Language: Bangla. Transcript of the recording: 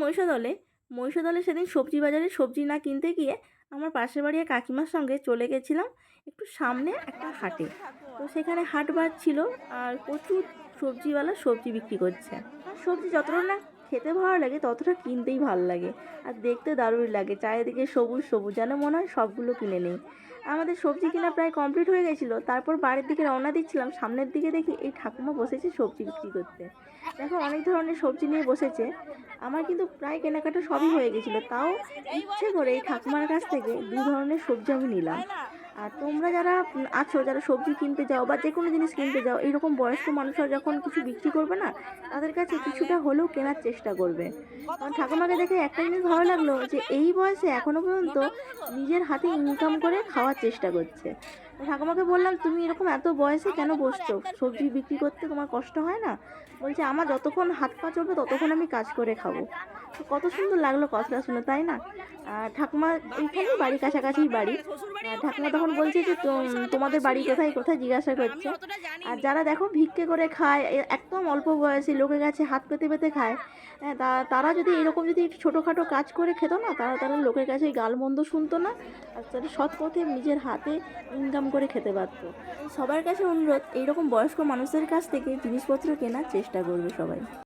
মহিষাদলে। মহিষাদলে সেদিন সবজি বাজারে সবজি না কিনতে গিয়ে আমার পাশের বাড়ির কাকিমার সঙ্গে চলে গেছিলাম একটু সামনে একটা হাটে। তো সেখানে হাট ছিল আর প্রচুর সবজিওয়ালা সবজি বিক্রি করছে। আর সবজি যতটা না খেতে ভালো লাগে ততটা কিনতেই ভালো লাগে। আর দেখতে দারুণ লাগে, চারিদিকে সবুজ সবুজ, যেন মনে হয় সবগুলো কিনে নেই। আমাদের সবজি কেনা প্রায় কমপ্লিট হয়ে গেছিলো, তারপর বাড়ির দিকে রওনা দিচ্ছিলাম, সামনের দিকে দেখি এই ঠাকুমা বসেছে সবজি বিক্রি করতে। দেখো অনেক ধরনের সবজি নিয়ে বসেছে। আমার কিন্তু প্রায় কেনাকাটা সবই হয়ে গেছিলো, তাও ইচ্ছে করে এই ঠাকুমার কাছ থেকে দু ধরনের সবজি আমি নিলাম। আর তোমরা যারা আছো, যারা সবজি কিনতে যাও বা যে কোনো জিনিস কিনতে যাও, এইরকম বয়স্ক মানুষরা যখন কিছু বিক্রি করবে না, তাদের কাছে কিছুটা হলেও কেনার চেষ্টা করবে। কারণ ঠাকুমাকে দেখে একটা জিনিস ভালো লাগলো যে এই বয়সে এখনো পর্যন্ত নিজের হাতে ইনকাম করে খাওয়ার চেষ্টা করছে। তো ঠাকুমাকে বললাম, তুমি এরকম এত বয়সে কেন বসছো সবজি বিক্রি করতে, তোমার কষ্ট হয় না? বলছে, আমার যতক্ষণ হাত পা চলবে ততক্ষণ আমি কাজ করে খাবো। তো কত সুন্দর লাগলো কথাটা শুনে, তাই না? ঠাকুমা এইখানেই বাড়ি, কাছাকাছিই বাড়ি। ঠাকুমা তখন বলছে যে তোমাদের বাড়ি কোথায় কোথায় জিজ্ঞাসা করছে। আর যারা দেখো ভিক্ষে করে খায়, একদম অল্প বয়সী লোকের কাছে হাত পেতে পেতে খায়, হ্যাঁ, তারা যদি এরকম যদি ছোটোখাটো কাজ করে খেত না, তারা তারা লোকের কাছে গালমন্দ শুনতো না, আর তারা সৎ পথে নিজের হাতে ইনকাম করে খেতে পারতো। সবার কাছে অনুরোধ, এইরকম বয়স্ক মানুষদের কাছ থেকে জিনিসপত্র কেনার চেষ্টা করবে সবাই।